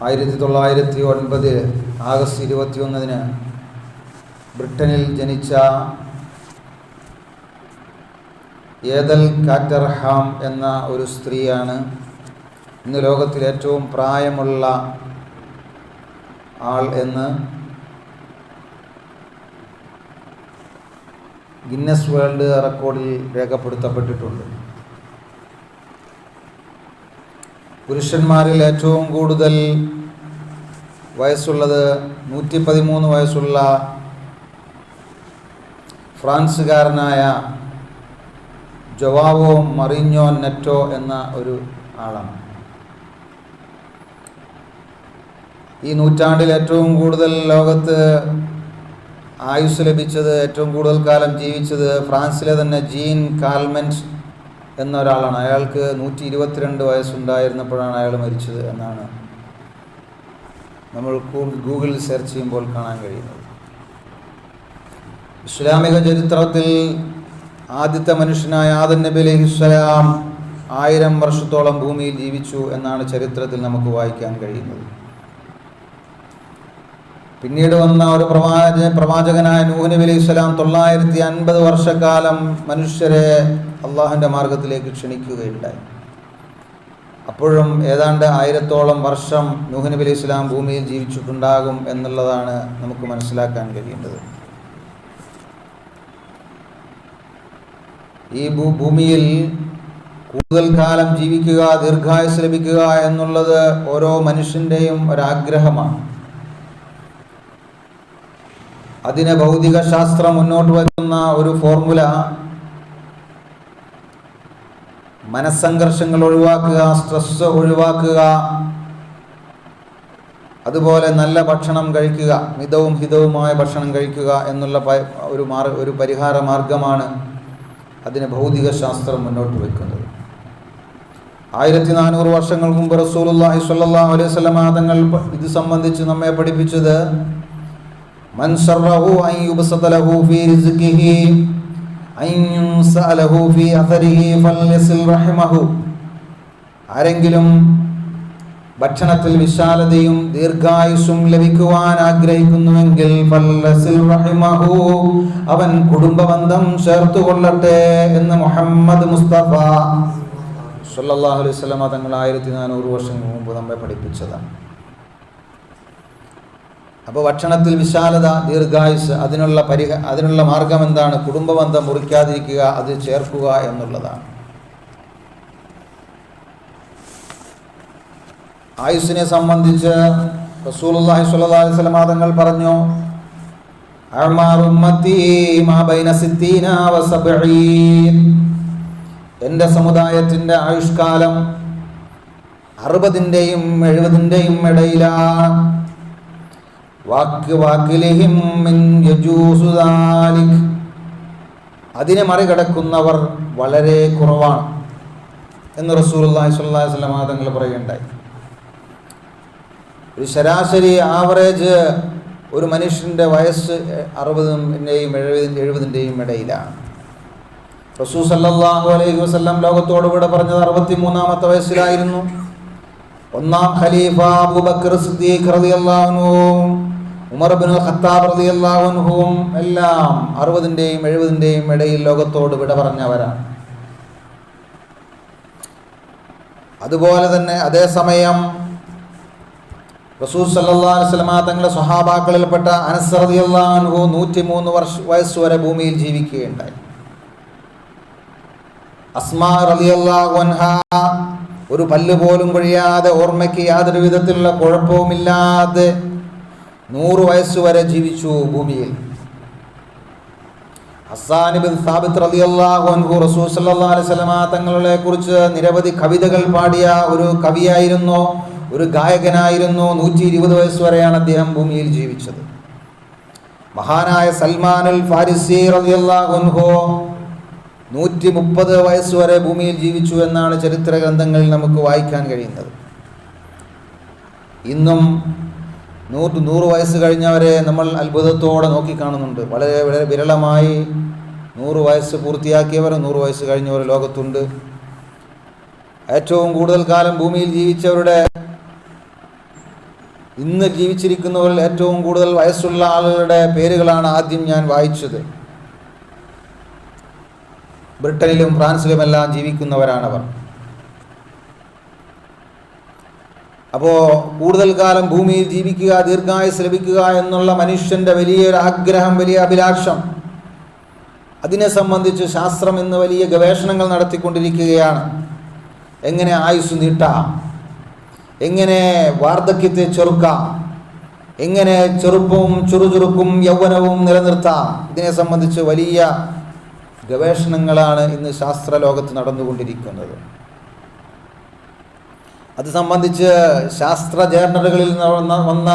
1909 August 21 ബ്രിട്ടനിൽ ജനിച്ച Adel കാറ്റർഹാം എന്ന ഒരു സ്ത്രീയാണ് ഇന്ന് ലോകത്തിൽ ഏറ്റവും പ്രായമുള്ള ആൾ എന്ന് ഗിന്നസ് വേൾഡ് റെക്കോർഡിൽ രേഖപ്പെടുത്തപ്പെട്ടിട്ടുണ്ട്. പുരുഷന്മാരിൽ ഏറ്റവും കൂടുതൽ വയസ്സുള്ളത് 113 വയസ്സുള്ള ഫ്രാൻസുകാരനായ ജോവാവോ മറിഞ്ഞോ നെറ്റോ എന്ന ഒരു ആളാണ്. ഈ നൂറ്റാണ്ടിൽ ഏറ്റവും കൂടുതൽ ലോകത്ത് ആയുസ് ലഭിച്ചത്, ഏറ്റവും കൂടുതൽ കാലം ജീവിച്ചത് ഫ്രാൻസിലെ തന്നെ ജീൻ കാൽമെൻറ്റ് എന്നൊരാളാണ്. അയാൾക്ക് 122 വയസ്സുണ്ടായിരുന്നപ്പോഴാണ് അയാൾ മരിച്ചത് എന്നാണ് നമ്മൾ ഗൂഗിളിൽ സെർച്ച് ചെയ്യുമ്പോൾ കാണാൻ കഴിയുന്നത്. ഇസ്ലാമിക ചരിത്രത്തിൽ ആദ്യത്തെ മനുഷ്യനായ ആദം നബി അലൈഹിസ്സലാം 1000 വർഷത്തോളം ഭൂമിയിൽ ജീവിച്ചു എന്നാണ് ചരിത്രത്തിൽ നമുക്ക് വായിക്കാൻ കഴിയുന്നത്. പിന്നീട് വന്ന ഒരു പ്രവാചകനായ നൂഹ് നബി അലൈഹിസ്സലാം 950 വർഷക്കാലം മനുഷ്യരെ അള്ളാഹുവിൻ്റെ മാർഗത്തിലേക്ക് ക്ഷണിക്കുകയുണ്ടായി. അപ്പോഴും ഏതാണ്ട് 1000-ഓളം വർഷം നൂഹ് നബി അലൈഹിസ്സലാം ഭൂമിയിൽ ജീവിച്ചിട്ടുണ്ടാകും എന്നുള്ളതാണ് നമുക്ക് മനസ്സിലാക്കാൻ കഴിയേണ്ടത്. ഈ ഭൂമിയിൽ കൂടുതൽ കാലം ജീവിക്കുക, ദീർഘായുസ് ലഭിക്കുക എന്നുള്ളത് ഓരോ മനുഷ്യൻ്റെയും ഒരാഗ്രഹമാണ്. അതിന് ഭൗതിക ശാസ്ത്രം മുന്നോട്ട് വയ്ക്കുന്ന ഒരു ഫോർമുല മനസ്സംഘർഷങ്ങൾ ഒഴിവാക്കുക, സ്ട്രെസ് ഒഴിവാക്കുക, അതുപോലെ നല്ല ഭക്ഷണം കഴിക്കുക, മിതവും ഹിതവുമായ ഭക്ഷണം കഴിക്കുക എന്നുള്ള ഒരു പരിഹാര മാർഗമാണ് അതിന് ഭൗതിക ശാസ്ത്രം മുന്നോട്ട് വയ്ക്കുന്നത്. 1400 വർഷങ്ങൾക്ക് മുമ്പ് റസൂലുള്ളാഹി സ്വല്ലല്ലാഹു അലൈഹി വസല്ലം തങ്ങൾ ഇത് സംബന്ധിച്ച് നമ്മെ പഠിപ്പിച്ചത് മൻ ശറഹു അൻ യുബ്സത ലഹു ഫീ റിസ്ഖിഹി അൻ യുൻസഅലഹു ഫീ അഥരിഹി ഫൽയസിൽ റഹിമഹു. ആരെങ്കിലും ഭക്ഷണത്തിൽ വിശാലതയും ദീർഘായുസ്സും ലഭിക്കുവാൻ ആഗ്രഹിക്കുന്നുവെങ്കിൽ ഫൽയസിൽ റഹിമഹു, അവൻ കുടുംബബന്ധം ചേർത്തുകൊള്ളട്ടെ എന്ന് മുഹമ്മദ് മുസ്തഫ സ്വല്ലല്ലാഹു അലൈഹി വസല്ലം തങ്ങൾ 1400 വർഷങ്ങൾക്ക് മുമ്പ് നമ്മെ പഠിപ്പിച്ചതാണ്. അപ്പോൾ ഭക്ഷണത്തിൽ വിശാലത, ദീർഘായുസ്, അതിനുള്ള മാർഗം എന്താണ്? കുടുംബബന്ധം മുറിക്കാതിരിക്കുക, അത് ചേർക്കുക എന്നുള്ളതാണ്. ആയുസ്സിനെ സംബന്ധിച്ച് റസൂലുള്ളാഹി സ്വല്ലല്ലാഹു അലൈഹി വസല്ലം തങ്ങൾ പറഞ്ഞു, അഅ്മാറു ഉമ്മത്തി മാ ബൈന 60 വ 70. എൻ്റെ സമുദായത്തിൻ്റെ ആയുഷ്കാലം 60-ൻ്റെയും 70-ൻ്റെയും ഇടയിലാണ്. അതിനെ മറികടക്കുന്നവർ വളരെ കുറവാണ് എന്ന് റസൂലുള്ളാഹി സ്വല്ലല്ലാഹു അലൈഹി വസല്ലം തങ്ങൾ പറയുകയുണ്ടായി. ഒരു ശരാശരി ആവറേജ് ഒരു മനുഷ്യൻ്റെ വയസ്സ് 60-ൻ്റെയും 70-ൻ്റെയും ഇടയിലാണ്. റസൂൽ സല്ലല്ലാഹു അലൈഹി വസല്ലം ലോകത്തോട് വിട പറഞ്ഞത് 63-ാമത്തെ വയസ്സിലായിരുന്നു. ഒന്നാം ഖലീഫ അബൂബക്കർ സിദ്ദീഖ് റളിയല്ലാഹു അൻഹു, ഉമർ ഇബ്നുൽ ഖത്താബ് റളിയല്ലാഹു അൻഹുവും എല്ലാം 60-ൻ്റെയും 70-ൻ്റെയും ഇടയിൽ ലോകത്തോട് വിട പറഞ്ഞവരാണ്. അതുപോലെ തന്നെ അതേസമയം റസൂൽ സല്ലല്ലാഹു അലൈഹി വസല്ലം തങ്ങളുടെ സ്വഹാബാക്കളിൽപ്പെട്ട അനസ് റളിയല്ലാഹു അൻഹു 103 വയസ്സ് വരെ ഭൂമിയിൽ ജീവിക്കുകയുണ്ടായി. അസ്മാ റളിയല്ലാഹു അൻഹ ഒരു പല്ല് പോലും കൊഴിയാതെ, ഓർമ്മയ്ക്ക് യാതൊരു വിധത്തിലുള്ള കുഴപ്പവുമില്ലാതെ 100 വയസ്സ് വരെ ജീവിച്ചു ഭൂമിയിൽ. ഹസ്സാൻ ഇബ്നു സാബിത്ത് റളിയല്ലാഹു അൻഹു റസൂൽ സല്ലല്ലാഹു അലൈഹി വസല്ലം തങ്ങളെ കുറിച്ച് നിരവധി കവിതകൾ പാടിയ ഒരു കവിയായിരുന്നു, ഒരു ഗായകനായിരുന്നു. 120 വയസ്സ് വരെയാണ് അദ്ദേഹം ഭൂമിയിൽ ജീവിച്ചത്. മഹാനായ സൽമാനുൽ ഫാരിസി റളിയല്ലാഹു അൻഹു 130 വയസ്സ് വരെ ഭൂമിയിൽ ജീവിച്ചു എന്നാണ് ചരിത്ര ഗ്രന്ഥങ്ങളിൽ നമുക്ക് വായിക്കാൻ കഴിയുന്നത്. ഇന്നും 100 വയസ്സ് കഴിഞ്ഞവരെ നമ്മൾ അത്ഭുതത്തോടെ നോക്കിക്കാണുന്നുണ്ട്. വളരെ വളരെ വിരളമായി 100 വയസ്സ് പൂർത്തിയാക്കിയവർ, 100 വയസ്സ് കഴിഞ്ഞവർ ലോകത്തുണ്ട്. ഏറ്റവും കൂടുതൽ കാലം ഭൂമിയിൽ ജീവിച്ചവരുടെ ഇന്ന് ജീവിച്ചിരിക്കുന്നവരിൽ ഏറ്റവും കൂടുതൽ വയസ്സുള്ള ആളുകളുടെ പേരുകളാണ് ആദ്യം ഞാൻ വായിച്ചത്. ബ്രിട്ടനിലും ഫ്രാൻസിലുമെല്ലാം ജീവിക്കുന്നവരാണവർ. അപ്പോൾ കൂടുതൽ കാലം ഭൂമിയിൽ ജീവിക്കുക, ദീർഘായുസ് ലഭിക്കുക എന്നുള്ള മനുഷ്യൻ്റെ വലിയൊരു ആഗ്രഹം, വലിയ അഭിലാഷം, അതിനെ സംബന്ധിച്ച് ശാസ്ത്രം ഇന്ന് വലിയ ഗവേഷണങ്ങൾ നടത്തിക്കൊണ്ടിരിക്കുകയാണ്. എങ്ങനെ ആയുസ് നീട്ടാം, എങ്ങനെ വാർദ്ധക്യത്തെ ചെറുക്കാം, എങ്ങനെ ചെറുപ്പവും ചുറുചുറുക്കും യൗവനവും നിലനിർത്താം, ഇതിനെ സംബന്ധിച്ച് വലിയ ഗവേഷണങ്ങളാണ് ഇന്ന് ശാസ്ത്രലോകത്ത് നടന്നുകൊണ്ടിരിക്കുന്നത്. അത് സംബന്ധിച്ച് ശാസ്ത്ര ജേർണലുകളിൽ വന്ന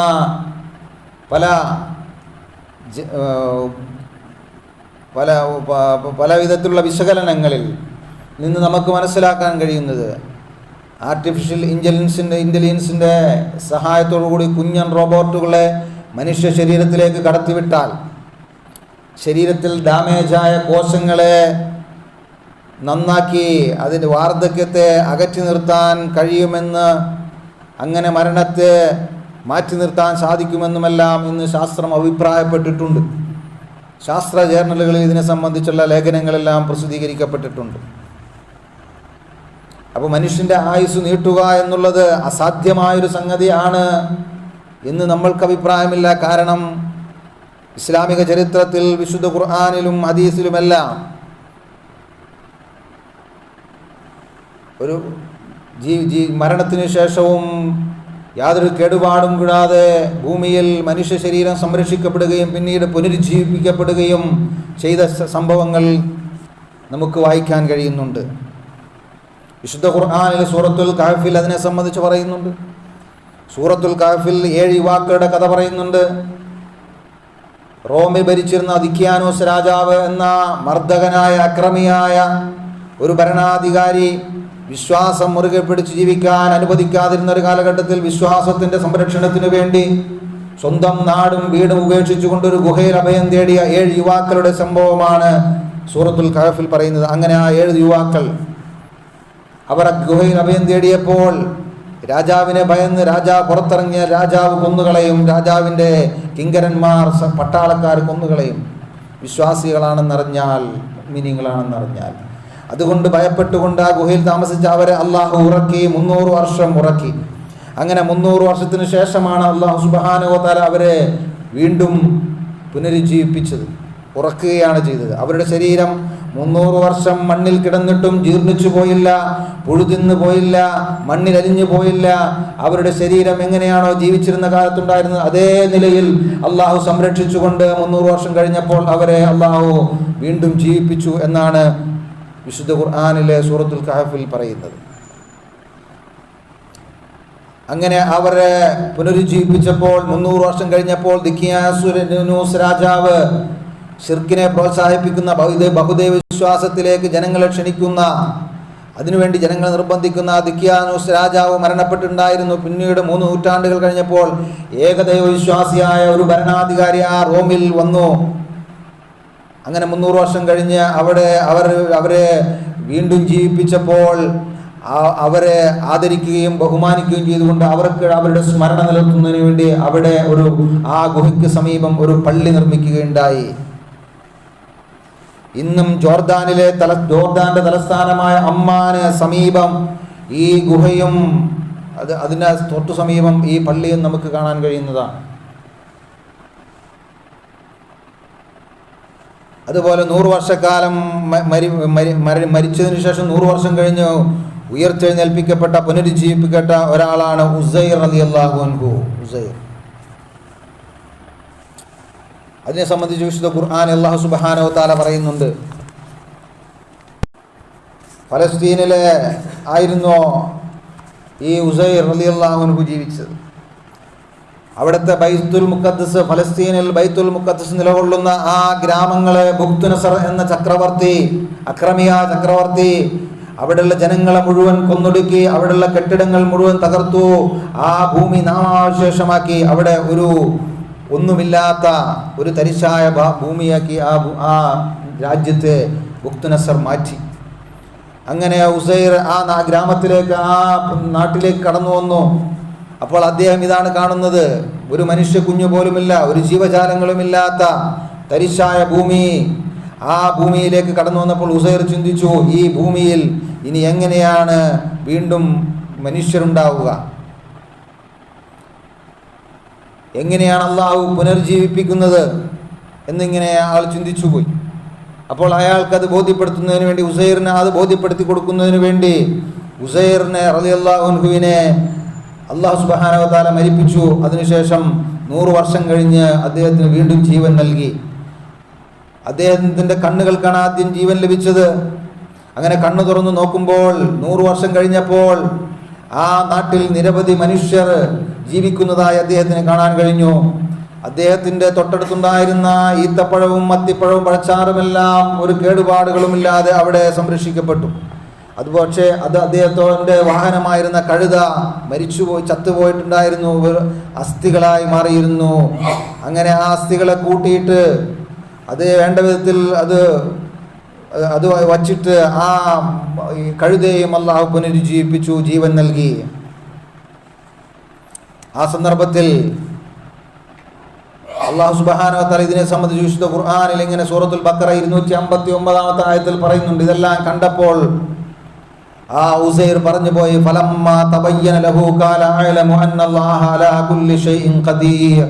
പല വിധത്തിലുള്ള വിശകലനങ്ങളിൽ നിന്ന് നമുക്ക് മനസ്സിലാക്കാൻ കഴിയുന്നത്, ആർട്ടിഫിഷ്യൽ ഇൻ്റലിജൻസിൻ്റെ സഹായത്തോടുകൂടി കുഞ്ഞൻ റോബോട്ടുകളെ മനുഷ്യ ശരീരത്തിലേക്ക് കടത്തിവിട്ടാൽ ശരീരത്തിൽ ഡാമേജായ കോശങ്ങളെ നന്നാക്കി അതിൻ്റെ വാർദ്ധക്യത്തെ അകറ്റി നിർത്താൻ കഴിയുമെന്ന്, അങ്ങനെ മരണത്തെ മാറ്റി നിർത്താൻ സാധിക്കുമെന്നുമെല്ലാം ഇന്ന് ശാസ്ത്രം അഭിപ്രായപ്പെട്ടിട്ടുണ്ട്. ശാസ്ത്ര ജേർണലുകളിൽ ഇതിനെ സംബന്ധിച്ചുള്ള ലേഖനങ്ങളെല്ലാം പ്രസിദ്ധീകരിക്കപ്പെട്ടിട്ടുണ്ട്. അപ്പോൾ മനുഷ്യൻ്റെ ആയുസ് നീട്ടുക എന്നുള്ളത് അസാധ്യമായൊരു സംഗതിയാണ് എന്ന് നമ്മൾക്ക് അഭിപ്രായമില്ല. കാരണം ഇസ്ലാമിക ചരിത്രത്തിൽ വിശുദ്ധ ഖുർആനിലും ഹദീസിലുമെല്ലാം ഒരു മരണത്തിന് ശേഷവും യാതൊരു കേടുപാടും കൂടാതെ ഭൂമിയിൽ മനുഷ്യ ശരീരം സംരക്ഷിക്കപ്പെടുകയും പിന്നീട് പുനരുജ്ജീവിപ്പിക്കപ്പെടുകയും ചെയ്ത സംഭവങ്ങൾ നമുക്ക് വായിക്കാൻ കഴിയുന്നുണ്ട്. വിശുദ്ധ ഖുർആനിൽ സൂറത്തുൽ കഹ്ഫിൽ അതിനെ സംബന്ധിച്ച് പറയുന്നുണ്ട്. സൂറത്തുൽ കഹ്ഫിൽ 7 യുവാക്കളുടെ കഥ പറയുന്നുണ്ട്. റോമിൽ ഭരിച്ചിരുന്ന ദിക്യാനോസ് രാജാവ് എന്ന മർദ്ദകനായ അക്രമിയായ ഒരു ഭരണാധികാരി വിശ്വാസം മുറുകെ പിടിച്ച് ജീവിക്കാൻ അനുവദിക്കാതിരുന്ന ഒരു കാലഘട്ടത്തിൽ വിശ്വാസത്തിൻ്റെ സംരക്ഷണത്തിനു വേണ്ടി സ്വന്തം നാടും വീടും ഉപേക്ഷിച്ചുകൊണ്ട് ഒരു ഗുഹയിൽ അഭയം തേടിയ 7 യുവാക്കളുടെ സംഭവമാണ് സൂറത്തുൽ കഹ്ഫിൽ പറയുന്നത്. അങ്ങനെ ആ 7 യുവാക്കൾ അവർ ഗുഹയിൽ അഭയം തേടിയപ്പോൾ രാജാവിനെ ഭയന്ന് രാജാവ് പുറത്തിറങ്ങിയ രാജാവ് കൊന്നുകളയും, രാജാവിൻ്റെ കിങ്കരന്മാർ പട്ടാളക്കാർ കൊന്നുകളയും, വിശ്വാസികളാണെന്നറിഞ്ഞാൽ, മുഅ്മിനീങ്ങളാണെന്നറിഞ്ഞാൽ. അതുകൊണ്ട് ഭയപ്പെട്ടുകൊണ്ട് ആ ഗുഹയിൽ താമസിച്ച അവരെ അള്ളാഹു ഉറക്കി, 300 വർഷം ഉറക്കി. അങ്ങനെ 300 വർഷത്തിന് ശേഷമാണ് അള്ളാഹു സുബ്ഹാനഹു വ തആല അവരെ വീണ്ടും പുനരുജ്ജീവിപ്പിച്ചത്, ഉറക്കുകയാണ് ചെയ്തത്. അവരുടെ ശരീരം 300 വർഷം മണ്ണിൽ കിടന്നിട്ടും ജീർണിച്ചു പോയില്ല, പുഴുതിന്നു പോയില്ല, മണ്ണിൽ അലിഞ്ഞു പോയില്ല. അവരുടെ ശരീരം എങ്ങനെയാണോ ജീവിച്ചിരുന്ന കാലത്തുണ്ടായിരുന്നത് അതേ നിലയിൽ അള്ളാഹു സംരക്ഷിച്ചുകൊണ്ട് 300 വർഷം കഴിഞ്ഞപ്പോൾ അവരെ അള്ളാഹു വീണ്ടും ജീവിപ്പിച്ചു എന്നാണ് വിശുദ്ധ ഖുർആനിലെ സൂറത്തുൽ കഹ്ഫിൽ പറയുന്നത്. അങ്ങനെ അവരെ പുനരുജ്ജീവിപ്പിച്ചപ്പോൾ 300 വർഷം കഴിഞ്ഞപ്പോൾ ദിക്യാനോസ് രാജാവ് ശിർക്കിനെ പ്രോത്സാഹിപ്പിക്കുന്ന ബഹുദൈവ വിശ്വാസത്തിലേക്ക് ജനങ്ങളെ ക്ഷണിക്കുന്ന, അതിനുവേണ്ടി ജനങ്ങളെ നിർബന്ധിക്കുന്ന ദിക്യാനോസ് രാജാവ് മരണപ്പെട്ടിട്ടുണ്ടായിരുന്നു. പിന്നീട് 3 നൂറ്റാണ്ടുകൾ കഴിഞ്ഞപ്പോൾ ഏകദൈവ വിശ്വാസിയായ ഒരു ഭരണാധികാരി ആ റോമിൽ വന്നു. അങ്ങനെ 300 വർഷം കഴിഞ്ഞ് അവരെ വീണ്ടും ജീവിപ്പിച്ചപ്പോൾ അവരെ ആദരിക്കുകയും ബഹുമാനിക്കുകയും ചെയ്തുകൊണ്ട് അവർക്ക് അവരുടെ സ്മരണ നിലനിർത്തുന്നതിന് വേണ്ടി അവിടെ ആ ഗുഹയ്ക്ക് സമീപം ഒരു പള്ളി നിർമ്മിക്കുകയുണ്ടായി. ഇന്നും ജോർദാന്റെ തലസ്ഥാനമായ അമ്മാന് സമീപം ഈ ഗുഹയും അതിന് തൊട്ടു സമീപം ഈ പള്ളിയും നമുക്ക് കാണാൻ കഴിയുന്നതാണ്. അതുപോലെ 100 വർഷക്കാലം മരിച്ചതിന് ശേഷം 100 വർഷം കഴിഞ്ഞ് ഉയർത്തെഴുന്നേൽപ്പിക്കപ്പെട്ട പുനരുജ്ജീവിപ്പിക്കപ്പെട്ട ഒരാളാണ് ഉസൈർ റളിയല്ലാഹു അൻഹു. ഉസൈർ, അതിനെ സംബന്ധിച്ച് വിശുദ്ധ ഖുർആൻ അല്ലാഹു സുബ്ഹാനഹു വ തആല പറയുന്നുണ്ട്, ഫലസ്തീനിലെ ആയിരുന്നു ഈ ഉസൈർ റളിയല്ലാഹു അൻഹു ജീവിച്ചത്. അവിടുത്തെ ബൈത്തുൽ മുഖദ്ദസ്, ഫലസ്തീനിൽ ബൈത്തുൽ മുഖദ്ദസ് നിലകൊള്ളുന്ന ആ ഗ്രാമങ്ങളെ ബുഖ്തുനസർ എന്ന അക്രമിയായ ചക്രവർത്തി അവിടെയുള്ള ജനങ്ങളെ മുഴുവൻ കൊന്നൊടുക്കി, അവിടെയുള്ള കെട്ടിടങ്ങൾ മുഴുവൻ തകർത്തു, ആ ഭൂമി നാമാവശേഷമാക്കി, അവിടെ ഒന്നുമില്ലാത്ത ഒരു തരിശായ ഭൂമിയാക്കി ആ രാജ്യത്തെ ബുഖ്തുനസർ മാറ്റി. അങ്ങനെ ഉസൈർ ആ ഗ്രാമത്തിലേക്ക്, ആ നാട്ടിലേക്ക് കടന്നു വന്നു. അപ്പോൾ അദ്ദേഹം ഇതാണ് കാണുന്നത്, ഒരു മനുഷ്യ കുഞ്ഞു പോലുമില്ല, ഒരു ജീവജാലങ്ങളുമില്ലാത്ത തരിശായ ഭൂമി. ആ ഭൂമിയിലേക്ക് കടന്നു വന്നപ്പോൾ ഉസൈർ ചിന്തിച്ചു, ഈ ഭൂമിയിൽ ഇനി എങ്ങനെയാണ് വീണ്ടും മനുഷ്യരുണ്ടാവുക, എങ്ങനെയാണ് അള്ളാഹു പുനർജീവിപ്പിക്കുന്നത് എന്നിങ്ങനെ ആൾ ചിന്തിച്ചു പോയി. അപ്പോൾ അയാൾക്കത് ബോധ്യപ്പെടുത്തുന്നതിന് വേണ്ടി, ഉസൈറിനെ അത് ബോധ്യപ്പെടുത്തി കൊടുക്കുന്നതിന് വേണ്ടി ഉസൈറിനെ റളിയല്ലാഹു അൻഹുവിനെ അള്ളാഹു സുബ്ഹാനഹു വ തആല മരിപ്പിച്ചു. അതിനുശേഷം 100 വർഷം കഴിഞ്ഞ് അദ്ദേഹത്തിന് വീണ്ടും ജീവൻ നൽകി. അദ്ദേഹത്തിൻ്റെ കണ്ണുകൾക്കാണ് ആദ്യം ജീവൻ ലഭിച്ചത്. അങ്ങനെ കണ്ണു തുറന്നു നോക്കുമ്പോൾ 100 വർഷം കഴിഞ്ഞപ്പോൾ ആ നാട്ടിൽ നിരവധി മനുഷ്യർ ജീവിക്കുന്നതായി അദ്ദേഹത്തിന് കാണാൻ കഴിഞ്ഞു. അദ്ദേഹത്തിൻ്റെ തൊട്ടടുത്തുണ്ടായിരുന്ന ഈത്തപ്പഴവും അത്തിപ്പഴവും പഴച്ചാറുമെല്ലാം ഒരു കേടുപാടുകളുമില്ലാതെ അവിടെ സംരക്ഷിക്കപ്പെട്ടു. അതുപക്ഷേ അത് അദ്ദേഹത്തിൻ്റെ വാഹനമായിരുന്ന കഴുത മരിച്ചുപോയി, ചത്തുപോയിട്ടുണ്ടായിരുന്നു, അസ്ഥികളായി മാറിയിരുന്നു. അങ്ങനെ ആ അസ്ഥികളെ കൂട്ടിയിട്ട് അത് വേണ്ട വിധത്തിൽ അത് വച്ചിട്ട് ആ കഴുതയും അള്ളാഹു പുനരുജ്ജീവിപ്പിച്ചു, ജീവൻ നൽകി. ആ സന്ദർഭത്തിൽ അള്ളാഹു സുബ്ഹാനഹു വ തആല ഇതിനെ സംബന്ധിച്ച് വിശുദ്ധ ഖുർആനിൽ ഇങ്ങനെ സൂറത്തുൽ ബഖറ 259 ആയത്തിൽ പറയുന്നുണ്ട്. ഇതെല്ലാം കണ്ടപ്പോൾ ആ ഉസൈർ പറഞ്ഞു പോയി, ഫലമ്മ തബയ്യന ലഹു ഖാല അഅലമു അന്നല്ലാഹ അലാ കുല്ലി ഷൈഇൻ ഖദീർ.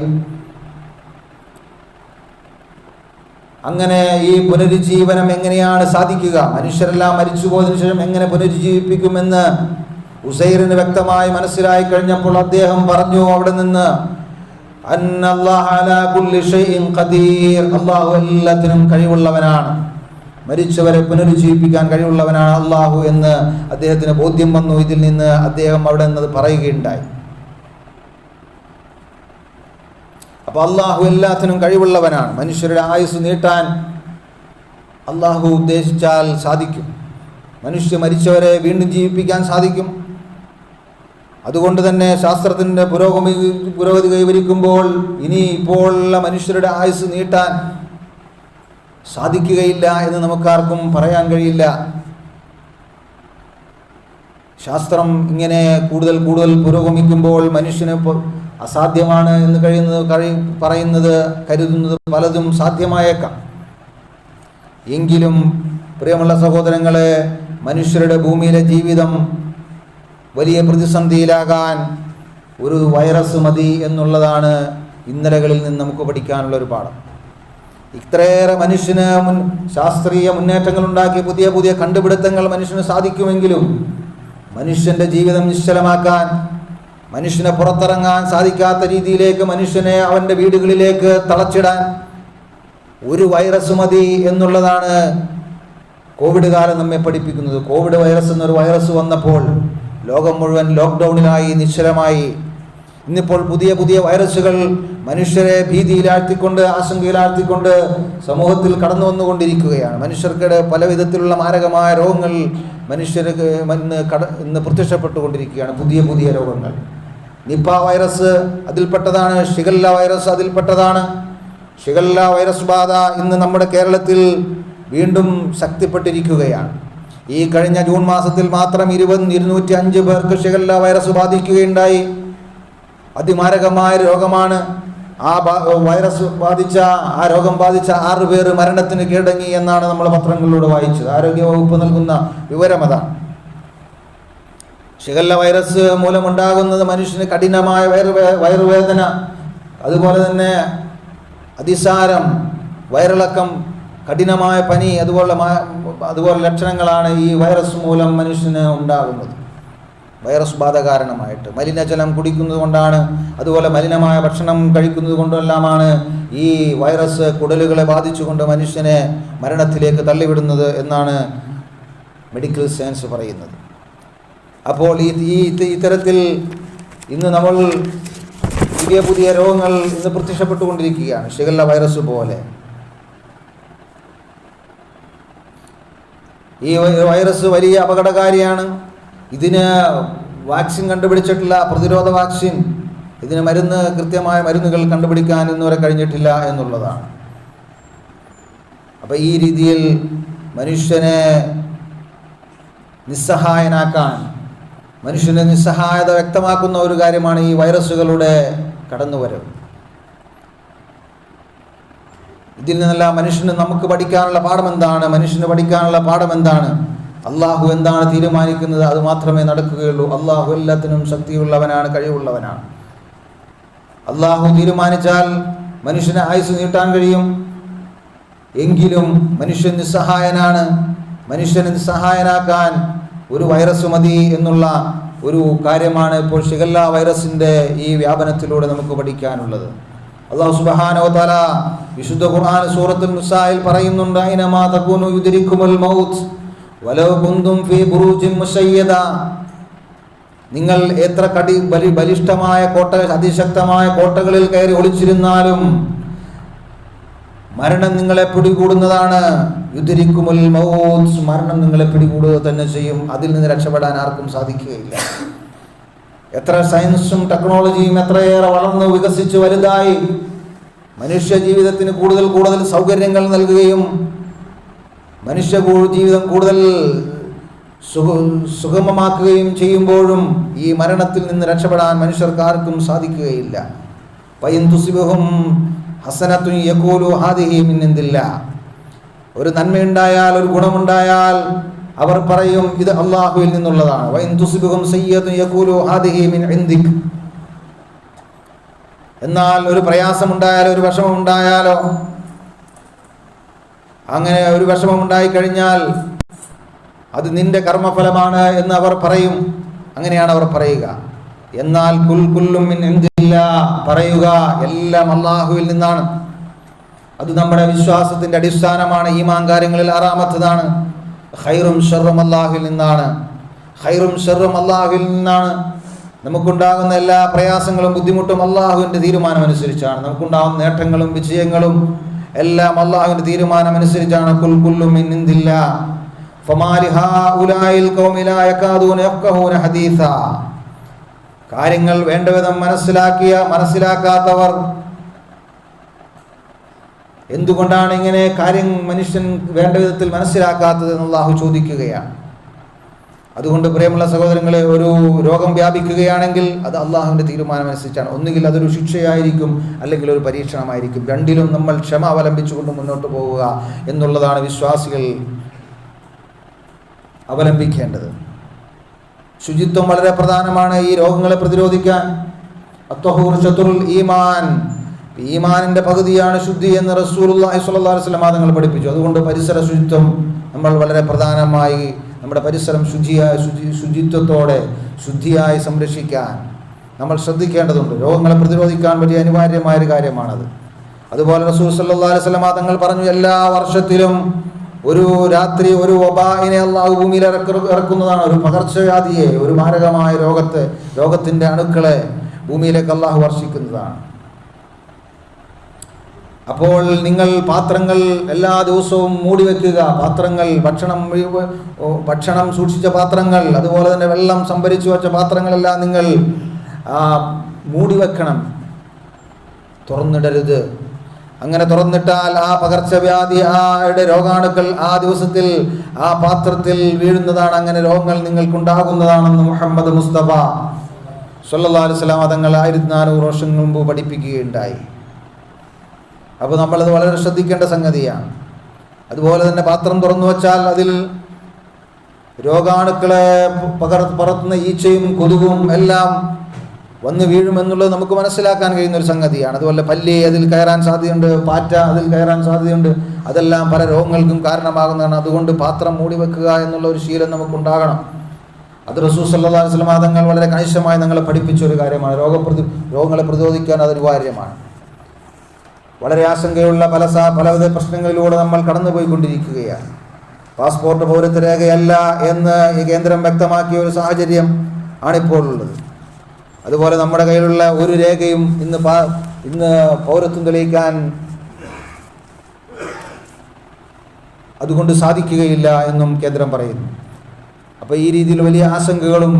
അങ്ങനെ ഈ പുനരുജ്ജീവനം എങ്ങനെയാണ് സാധിക്കുക, മനുഷ്യരെല്ലാം മരിച്ചുപോയതിനു ശേഷം എങ്ങനെ പുനരുജ്ജീവിപ്പിക്കുമെന്ന് ഉസൈറിന് വ്യക്തമായി മനസ്സിലായി കഴിഞ്ഞപ്പോൾ അദ്ദേഹം പറഞ്ഞു അവിടെ നിന്ന്, അന്നല്ലാഹ അലാ കുല്ലി ഷൈഇൻ ഖദീർ, അല്ലാഹു എല്ലാത്തിനും കഴിവുള്ളവനാണ്, മരിച്ചവരെ പുനരുജ്ജീവിപ്പിക്കാൻ കഴിവുള്ളവനാണ് അല്ലാഹു എന്ന് അദ്ദേഹത്തിന് ബോധ്യം വന്നു. ഇതിൽ നിന്ന് അദ്ദേഹം അവിടെ നിന്ന് പറയുകയുണ്ടായി. അപ്പോൾ അല്ലാഹു എല്ലാത്തിനും കഴിവുള്ളവനാണ്. മനുഷ്യരുടെ ആയുസ് നീട്ടാൻ അല്ലാഹു ഉദ്ദേശിച്ചാൽ സാധിക്കും. മരിച്ചവരെ വീണ്ടും ജീവിപ്പിക്കാൻ സാധിക്കും. അതുകൊണ്ട് തന്നെ ശാസ്ത്രത്തിൻ്റെ പുരോഗതി കൈവരിക്കുമ്പോൾ ഇനി ഇപ്പോഴുള്ള മനുഷ്യരുടെ ആയുസ് നീട്ടാൻ സാധിക്കുകയില്ല എന്ന് നമുക്കാർക്കും പറയാൻ കഴിയില്ല. ശാസ്ത്രം ഇങ്ങനെ കൂടുതൽ പുരോഗമിക്കുമ്പോൾ മനുഷ്യന് അസാധ്യമാണ് എന്ന് കരുതുന്നത് പലതും സാധ്യമായേക്കാം. എങ്കിലും പ്രിയമുള്ള സഹോദരങ്ങളെ, മനുഷ്യരുടെ ഭൂമിയിലെ ജീവിതം വലിയ പ്രതിസന്ധിയിലാകാൻ ഒരു വൈറസ് മതി എന്നുള്ളതാണ് ഇന്നലകളിൽ നിന്ന് നമുക്ക് പഠിക്കാനുള്ള ഒരു പാഠം. ഇത്രയേറെ മനുഷ്യന് ശാസ്ത്രീയ മുന്നേറ്റങ്ങൾ ഉണ്ടാക്കി പുതിയ കണ്ടുപിടുത്തങ്ങൾ മനുഷ്യന് സാധിക്കുമെങ്കിലും മനുഷ്യൻ്റെ ജീവിതം നിശ്ചലമാക്കാൻ, മനുഷ്യനെ പുറത്തിറങ്ങാൻ സാധിക്കാത്ത രീതിയിലേക്ക് മനുഷ്യനെ അവൻ്റെ വീടുകളിലേക്ക് തളച്ചിടാൻ ഒരു വൈറസ് മതി എന്നുള്ളതാണ് കോവിഡ് കാലം നമ്മെ പഠിപ്പിക്കുന്നത്. കോവിഡ് വൈറസ് എന്നൊരു വൈറസ് വന്നപ്പോൾ ലോകം മുഴുവൻ ലോക്ക്ഡൗണിലായി, നിശ്ചലമായി. ഇന്നിപ്പോൾ പുതിയ വൈറസുകൾ മനുഷ്യരെ ഭീതിയിലാഴ്ത്തിക്കൊണ്ട്, ആശങ്കയിലാഴ്ത്തിക്കൊണ്ട് സമൂഹത്തിൽ കടന്നു വന്നുകൊണ്ടിരിക്കുകയാണ്. മനുഷ്യർക്കിടെ പല വിധത്തിലുള്ള മാരകമായ രോഗങ്ങൾ മനുഷ്യർക്ക് ഇന്ന് പ്രത്യക്ഷപ്പെട്ടുകൊണ്ടിരിക്കുകയാണ്. പുതിയ രോഗങ്ങൾ. നിപ്പ വൈറസ് അതിൽപ്പെട്ടതാണ്, ഷിഗല്ല വൈറസ് അതിൽപ്പെട്ടതാണ്. ഷിഗല്ല വൈറസ് ബാധ ഇന്ന് നമ്മുടെ കേരളത്തിൽ വീണ്ടും ശക്തിപ്പെട്ടിരിക്കുകയാണ്. ഈ കഴിഞ്ഞ ജൂൺ മാസത്തിൽ മാത്രം 205 പേർക്ക് ഷിഗല്ല വൈറസ് ബാധിക്കുകയുണ്ടായി. അതിമാരകമായ രോഗമാണ്. ആ രോഗം ബാധിച്ച 6 പേർ മരണത്തിന് കീഴടങ്ങി എന്നാണ് നമ്മൾ പത്രങ്ങളിലൂടെ വായിച്ചത്. ആരോഗ്യവകുപ്പ് നൽകുന്ന വിവരം അതാണ്. ഷിഗല്ല വൈറസ് മൂലമുണ്ടാകുന്നത് മനുഷ്യന് കഠിനമായ വയറുവേദന, അതുപോലെ തന്നെ അതിസാരം, വയറിളക്കം, കഠിനമായ പനി, അതുപോലെ ലക്ഷണങ്ങളാണ് ഈ വൈറസ് മൂലം മനുഷ്യന് ഉണ്ടാകുന്നത്. വൈറസ് ബാധ കാരണമായിട്ട് മലിനജലം കുടിക്കുന്നത് കൊണ്ടാണ്, അതുപോലെ മലിനമായ ഭക്ഷണം കഴിക്കുന്നത് കൊണ്ടെല്ലാമാണ് ഈ വൈറസ് കുടലുകളെ ബാധിച്ചുകൊണ്ട് മനുഷ്യനെ മരണത്തിലേക്ക് തള്ളിവിടുന്നത് എന്നാണ് മെഡിക്കൽ സയൻസ് പറയുന്നത്. അപ്പോൾ ഇത്തരത്തിൽ ഇന്ന് നമ്മൾ പുതിയ രോഗങ്ങൾ ഇന്ന് പ്രത്യക്ഷപ്പെട്ടുകൊണ്ടിരിക്കുകയാണ്. ഷിഗല്ല വൈറസ് പോലെ ഈ വൈറസ് വലിയ അപകടകാരിയാണ്. ഇതിന് വാക്സിൻ കണ്ടുപിടിച്ചിട്ടില്ല, പ്രതിരോധ വാക്സിൻ. ഇതിന് കൃത്യമായ മരുന്നുകൾ കണ്ടുപിടിക്കാൻ ഇന്നുവരെ കഴിഞ്ഞിട്ടില്ല എന്നുള്ളതാണ്. അപ്പം ഈ രീതിയിൽ മനുഷ്യനെ നിസ്സഹായനാക്കാൻ, മനുഷ്യൻ്റെ നിസ്സഹായത വ്യക്തമാക്കുന്ന ഒരു കാര്യമാണ് ഈ വൈറസുകളുടെ കടന്നുവരവ്. ഇതിൽ നിന്നെല്ലാം നമുക്ക് പഠിക്കാനുള്ള പാഠം എന്താണ്? മനുഷ്യന് പഠിക്കാനുള്ള പാഠം എന്താണ്? അള്ളാഹു എന്താണ് തീരുമാനിക്കുന്നത് അത് മാത്രമേ നടക്കുകയുള്ളൂ. അള്ളാഹു എല്ലാത്തിനും ശക്തിയുള്ളവനാണ്, കഴിവുള്ളവനാണ്. അള്ളാഹു തീരുമാനിച്ചാൽ മനുഷ്യന് ആയുസ് നീട്ടാൻ കഴിയും. എങ്കിലും മനുഷ്യൻ നിസ്സഹായനാണ്. മനുഷ്യനെ നിസ്സഹായനാക്കാൻ ഒരു വൈറസ് മതി എന്നുള്ള ഒരു കാര്യമാണ് ഇപ്പോൾ ഷിഗല്ല വൈറസിൻ്റെ ഈ വ്യാപനത്തിലൂടെ നമുക്ക് പഠിക്കാനുള്ളത്. അല്ലാഹു സുബ്ഹാനഹു വ തആല വിശുദ്ധ ഖുർആൻ സൂറത്തുൽ നിസായിൽ പറയുന്നുണ്ട്, ഐനമാ തകൂനു യുദ്രിക്കുമുൽ മൗത്ത് വലൗ കുന്തും ഫീ ബുറൂജിൻ മുശയ്യദ. നിങ്ങൾ എത്ര ബലിഷ്ഠമായ അതിശക്തമായ കോട്ടകളിൽ കയറി ഒളിച്ചിരുന്നാലും മരണം നിങ്ങളെ പിടികൂടുന്നതാണ്. യുദ്രിക്കുമുൽ മൗത്ത്, മരണം നിങ്ങളെ പിടികൂടുക തന്നെ ചെയ്യും. അതിൽ നിന്ന് രക്ഷപ്പെടാൻ ആർക്കും സാധിക്കുകയില്ല. എത്ര സയൻസും ടെക്നോളജിയും എത്രയേറെ വളർന്നു വികസിച്ച് വലുതായി മനുഷ്യ ജീവിതത്തിന് കൂടുതൽ സൗകര്യങ്ങൾ നൽകുകയും മനുഷ്യ ജീവിതം കൂടുതൽ സുഗമമാക്കുകയും ചെയ്യുമ്പോഴും ഈ മരണത്തിൽ നിന്ന് രക്ഷപ്പെടാൻ മനുഷ്യർക്കാർക്കും സാധിക്കുകയില്ല. ഫഇൻ തുസിബഹും ഹസനത്തുൻ യഖൂലു ഹാദിഹി മിൻ ഇൻദില്ലാഹ്. ഒരു നന്മയുണ്ടായാൽ, ഒരു ഗുണമുണ്ടായാൽ അവർ പറയും ഇത് അല്ലാഹുവിൽ നിന്നുള്ളതാണ്. വഇൻ തുസിബഹും സയ്യിഅത്തുൻ യഖൂലു ഹാദിഹി മിൻ ഇൻദിക്. എന്നാൽ ഒരു പ്രയാസമുണ്ടായാലോ, ഒരു വിഷമമുണ്ടായാലോ, അങ്ങനെ ഒരു വിഷമമുണ്ടായി കഴിഞ്ഞാൽ അത് നിന്റെ കർമ്മഫലമാണ് എന്ന് അവർ പറയും. അങ്ങനെയാണ് അവർ പറയുക. എന്നാൽ കുല്ലും മിൻ ഇൻദില്ലാഹ്, പറയുക എല്ലാം അല്ലാഹുവിൽ നിന്നാണ്. അത് നമ്മുടെ വിശ്വാസത്തിന്റെ അടിസ്ഥാനമാണ്. ഈമാൻ കാര്യങ്ങളിൽ ആറാമത്തതാണ്. ഖൈറും ശർറും അല്ലാഹുവിൽ നിന്നാണ്. ഖൈറും ശർറും അല്ലാഹുവിൽ നിന്നാണ്. നമുക്കുണ്ടാകുന്ന എല്ലാ പ്രയാസങ്ങളും ബുദ്ധിമുട്ടും അല്ലാഹുവിൻ്റെ തീരുമാനമനുസരിച്ചാണ്. നമുക്കുണ്ടാകുന്ന നേട്ടങ്ങളും വിജയങ്ങളും എല്ലാം അല്ലാഹുവിൻ്റെ തീരുമാനമനുസരിച്ചാണ്. കുല്ലും മിൻ ഇൻദില്ലാഹ് ഫമാലി ഹൗലായിൽ ഖൗമി ലാ യകാദൂന യഫ്ഖഹൂന ഹദീസാ. കാര്യങ്ങൾ വേണ്ടവിധം മനസ്സിലാക്കാത്തവർ എന്തുകൊണ്ടാണ് ഇങ്ങനെ കാര്യം മനുഷ്യൻ വേണ്ട വിധത്തിൽ മനസ്സിലാക്കാത്തത് എന്ന് അല്ലാഹു ചോദിക്കുകയാണ്. അതുകൊണ്ട് പ്രിയമുള്ള സഹോദരങ്ങളെ, ഒരു രോഗം വ്യാപിക്കുകയാണെങ്കിൽ അത് അള്ളാഹുവിൻ്റെ തീരുമാനമനുസരിച്ചാണ്. ഒന്നുകിൽ അതൊരു ശിക്ഷയായിരിക്കും, അല്ലെങ്കിൽ ഒരു പരീക്ഷണമായിരിക്കും. രണ്ടിലും നമ്മൾ ക്ഷമ അവലംബിച്ചുകൊണ്ട് മുന്നോട്ട് പോവുക എന്നുള്ളതാണ് വിശ്വാസികൾ അവലംബിക്കേണ്ടത്. ശുചിത്വം വളരെ പ്രധാനമാണ് ഈ രോഗങ്ങളെ പ്രതിരോധിക്കാൻ. അത്വഹൂർ ശത്രുൽ ഈമാൻ, ഈമാനിൻ്റെ പകുതിയാണ് ശുദ്ധി എന്ന് റസൂലുള്ളാഹി സ്വല്ലല്ലാഹു അലൈഹി വസല്ലം തങ്ങൾ പഠിപ്പിച്ചു. അതുകൊണ്ട് പരിസര ശുചിത്വം നമ്മൾ വളരെ പ്രധാനമായി നമ്മുടെ പരിസരം ശുചിത്വത്തോടെ ശുദ്ധിയായി സംരക്ഷിക്കാൻ നമ്മൾ ശ്രദ്ധിക്കേണ്ടതുണ്ട്. രോഗങ്ങളെ പ്രതിരോധിക്കാൻ പറ്റിയ അനിവാര്യമായ ഒരു കാര്യമാണത്. അതുപോലെ റസൂൽ സല്ലല്ലാഹു അലൈഹി വസല്ലം തങ്ങൾ പറഞ്ഞു, എല്ലാ വർഷത്തിലും ഒരു രാത്രി ഒരു വബാഇനെ അല്ലാഹു ഭൂമിയിൽ ഇറക്കുന്നതാണ്. ഒരു പകർച്ചവ്യാധിയെ, ഒരു മാരകമായ രോഗത്തിൻ്റെ അണുക്കളെ ഭൂമിയിലേക്ക് അല്ലാഹു വർഷിക്കുന്നതാണ്. അപ്പോൾ നിങ്ങൾ പാത്രങ്ങൾ എല്ലാ ദിവസവും മൂടി വെക്കുക. പാത്രങ്ങൾ, ഭക്ഷണം സൂക്ഷിച്ച പാത്രങ്ങൾ, അതുപോലെ തന്നെ വെള്ളം സംഭരിച്ചു വെച്ച പാത്രങ്ങളെല്ലാം നിങ്ങൾ മൂടി വെക്കണം, തുറന്നിടരുത്. അങ്ങനെ തുറന്നിട്ടാൽ ആ പകർച്ചവ്യാധിയുടെ രോഗാണുക്കൾ ആ ദിവസത്തിൽ ആ പാത്രത്തിൽ വീഴുന്നതാണ്. അങ്ങനെ രോഗങ്ങൾ നിങ്ങൾക്കുണ്ടാകുന്നതാണെന്ന് മുഹമ്മദ് മുസ്തഫ സ്വല്ലല്ലാഹു അലൈഹി വസല്ലം തങ്ങൾ 1400 വർഷം മുമ്പ് പഠിപ്പിക്കുകയുണ്ടായി. അപ്പോൾ നമ്മളത് വളരെ ശ്രദ്ധിക്കേണ്ട സംഗതിയാണ്. അതുപോലെ തന്നെ പാത്രം തുറന്നു വച്ചാൽ അതിൽ രോഗാണുക്കളെ പറത്തുന്ന ഈച്ചയും കൊതുകും എല്ലാം വന്ന് വീഴുമെന്നുള്ളത് നമുക്ക് മനസ്സിലാക്കാൻ കഴിയുന്ന ഒരു സംഗതിയാണ്. അതുപോലെ പല്ലി അതിൽ കയറാൻ സാധ്യതയുണ്ട്, പാറ്റ അതിൽ കയറാൻ സാധ്യതയുണ്ട്. അതെല്ലാം പല രോഗങ്ങൾക്കും കാരണമാകുന്നതാണ്. അതുകൊണ്ട് പാത്രം മൂടി വെക്കുക എന്നുള്ള ഒരു ശീലം നമുക്കുണ്ടാകണം. അത് റസൂൽ സല്ലല്ലാഹു അലൈഹി വസല്ലം തങ്ങൾ വളരെ കണിശമായി ഞങ്ങളെ പഠിപ്പിച്ച ഒരു കാര്യമാണ്. രോഗങ്ങളെ പ്രതിരോധിക്കാൻ അത് അനിവാര്യമാണ്. വളരെ ആശങ്കയുള്ള പലവിധ പ്രശ്നങ്ങളിലൂടെ നമ്മൾ കടന്നുപോയിക്കൊണ്ടിരിക്കുകയാണ്. പാസ്പോർട്ട് പൗരത്വ രേഖയല്ല എന്ന് ഈ കേന്ദ്രം വ്യക്തമാക്കിയ ഒരു സാഹചര്യം ആണിപ്പോൾ ഉള്ളത്. അതുപോലെ നമ്മുടെ കയ്യിലുള്ള ഒരു രേഖയും ഇന്ന് പൗരത്വം തെളിയിക്കാൻ അതുകൊണ്ട് സാധിക്കുകയില്ല എന്നും കേന്ദ്രം പറയുന്നു. അപ്പോൾ ഈ രീതിയിൽ വലിയ ആശങ്കകളും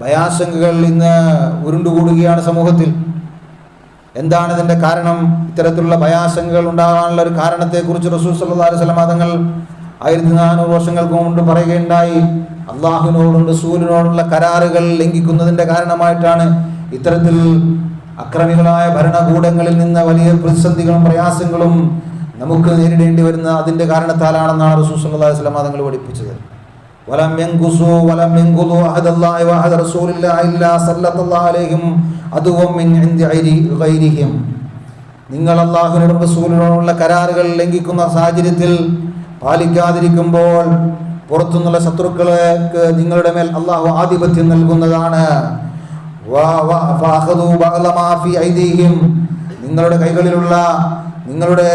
ഭയാശങ്കകൾ ഇന്ന് ഉരുണ്ടുകൂടുകയാണ് സമൂഹത്തിൽ. എന്താണ് ഇതിൻ്റെ കാരണം? ഇത്തരത്തിലുള്ള ഭയാശങ്കകൾ ഉണ്ടാകാനുള്ള ഒരു കാരണത്തെക്കുറിച്ച് റസൂൽ സല്ലല്ലാഹു അലൈഹി വസല്ലം തങ്ങൾ 1400 വർഷങ്ങൾക്ക് മുമ്പ് പറയുകയുണ്ടായി, അള്ളാഹുവിനോടും റസൂലിനോടുള്ള കരാറുകൾ ലംഘിക്കുന്നതിൻ്റെ കാരണമായിട്ടാണ് ഇത്തരത്തിൽ അക്രമികളായ ഭരണകൂടങ്ങളിൽ നിന്ന് വലിയ പ്രതിസന്ധികളും പ്രയാസങ്ങളും നമുക്ക് നേരിടേണ്ടി വരുന്ന അതിൻ്റെ കാരണത്താലാണെന്നാണ് റസൂൽ സല്ലല്ലാഹു അലൈഹി വസല്ലം തങ്ങൾ പഠിപ്പിച്ചത്. വലം യൻഖുസു വലം യൻഖുദു അഹദല്ലാഹി വഅഹദ റസൂലില്ലാഹി ഇല്ലാ സല്ലല്ലാഹു അലൈഹിം അദുവം മിൻ ഇൻദി ഗൈരിഹിം. നിങ്ങൾ അല്ലാഹുവിനോടും റസൂലിനോടുള്ള കരാറുകൾ ലംഘിക്കുന്ന സാഹചര്യത്തിൽ പാലിക്കാതിരിക്കുമ്പോൾ പുറത്തുനിന്നുള്ള ശത്രുക്കൾക്ക് നിങ്ങളുടെ മേൽ അള്ളാഹു ആധിപത്യം നൽകുന്നതാണ്. നിങ്ങളുടെ കൈകളിലുള്ള നിങ്ങളുടെ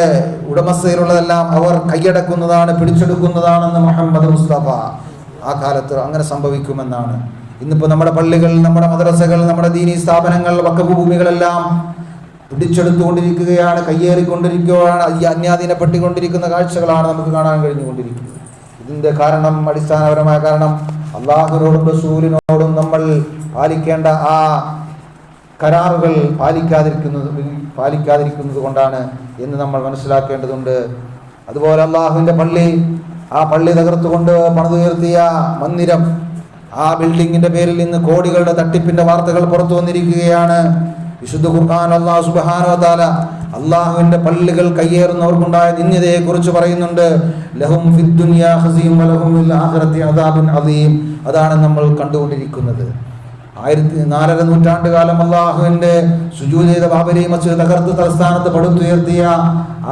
ഉടമസ്ഥയിലുള്ളതെല്ലാം അവർ കൈയടക്കുന്നതാണ്, പിടിച്ചെടുക്കുന്നതാണെന്ന് മുഹമ്മദ് മുസ്തഫ ആ കാലത്ത് അങ്ങനെ സംഭവിക്കുമെന്നാണ്. ഇന്നിപ്പോൾ നമ്മുടെ പള്ളികൾ, നമ്മുടെ മദ്രസകൾ, നമ്മുടെ ദീനീ സ്ഥാപനങ്ങൾ, വഖഫ് ഭൂമികളെല്ലാം പിടിച്ചെടുത്തുകൊണ്ടിരിക്കുകയാണ്, കയ്യേറിക്കൊണ്ടിരിക്കുകയാണ്, അന്യാധീനപ്പെട്ടുകൊണ്ടിരിക്കുന്ന കാഴ്ചകളാണ് നമുക്ക് കാണാൻ കഴിഞ്ഞുകൊണ്ടിരിക്കുന്നത്. ഇതിൻ്റെ കാരണം, അടിസ്ഥാനപരമായ കാരണം, അള്ളാഹുവിനോടും റസൂലിനോടും നമ്മൾ പാലിക്കേണ്ട ആ കരാറുകൾ പാലിക്കാതിരിക്കുന്നത് കൊണ്ടാണ് എന്ന് നമ്മൾ മനസ്സിലാക്കേണ്ടതുണ്ട്. അതുപോലെ അള്ളാഹുവിൻ്റെ പള്ളി, ആ പള്ളി തകർത്തുകൊണ്ട് പണിതുയർത്തിയ മന്ദിരം, ആ ബിൽഡിങ്ങിൻ്റെ പേരിൽ ഇന്ന് കോടികളുടെ തട്ടിപ്പിൻ്റെ വാർത്തകൾ പുറത്തു വന്നിരിക്കുകയാണ്. വിശുദ്ധ ഖുർആൻ അല്ലാഹു സുബ്ഹാനഹു വ തആല അള്ളാഹുവിൻ്റെ പള്ളികൾ കയ്യേറുന്നവർക്കുണ്ടായ നിന്ദ്യതയെക്കുറിച്ച് പറയുന്നുണ്ട്. ലഹും ഫിദ് ദുനിയാ ഖസിയും വലഹും ഫിൽ ആഖിറതി അദാബുൻ അദീം. അതാണ് നമ്മൾ കണ്ടുകൊണ്ടിരിക്കുന്നത്. 4.5 നൂറ്റാണ്ടുകാലം അള്ളാഹുവിൻ്റെ സുജൂദ് ചെയ്ത ബാബരി മസ്ജിദ് തകർത്ത് തലസ്ഥാനത്ത് പടുത്തുയർത്തിയ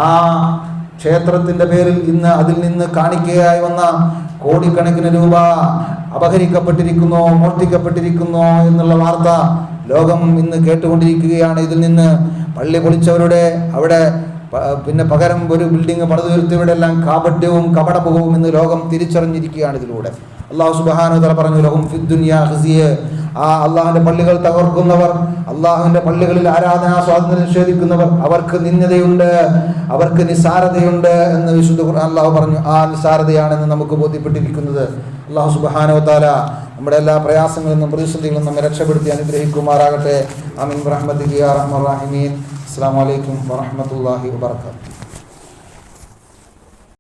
ആ ക്ഷേത്രത്തിൻ്റെ പേരിൽ ഇന്ന് അതിൽ നിന്ന് കാണിക്കയായി വന്ന കോടിക്കണക്കിന് രൂപ അപഹരിക്കപ്പെട്ടിരിക്കുന്നു, മോഷ്ടിക്കപ്പെട്ടിരിക്കുന്നു എന്നുള്ള വാർത്ത ലോകം ഇന്ന് കേട്ടുകൊണ്ടിരിക്കുകയാണ്. ഇതിൽ നിന്ന് പള്ളി പൊളിച്ചവരുടെ അവിടെ പിന്നെ പകരം ഒരു ബിൽഡിംഗ് പണിതുയർത്തിയവരുടെ എല്ലാം കാപട്യവും കപടമുഖവും ഇന്ന് ലോകം തിരിച്ചറിഞ്ഞിരിക്കുകയാണ് ഇതിലൂടെ. അല്ലാഹു സുബ്ഹാനഹു വ തആല പറഞ്ഞു, ലഹും ഫിദ് ദുനിയാ ഖസിയ. ആ അള്ളാഹുവിൻ്റെ പള്ളികൾ തകർക്കുന്നവർ, അള്ളാഹുവിൻ്റെ പള്ളികളിൽ ആരാധനാ സ്വാതന്ത്ര്യം നിഷേധിക്കുന്നവർ, അവർക്ക് നിന്ദതയുണ്ട്, അവർക്ക് നിസ്സാരതയുണ്ട് എന്ന് വിശുദ്ധ ഖുർആൻ അല്ലാഹു പറഞ്ഞു. ആ നിസ്സാരതയാണെന്ന് നമുക്ക് ബോധ്യപ്പെട്ടിരിക്കുന്നത്. അല്ലാഹു സുബ്ഹാനഹു വ തആല നമ്മുടെ എല്ലാ പ്രയാസങ്ങളിൽ നിന്നും പ്രതിസന്ധികളിൽ നിന്നും നമ്മെ രക്ഷപ്പെടുത്തി അനുഗ്രഹിക്കുമാറാകട്ടെ. ആമീൻ ബിറഹ്മതിക യാ അർഹമർ റഹീമീൻ. അസ്സലാമു അലൈക്കും വറഹ്മത്തുള്ളാഹി വബറകാതുഹു.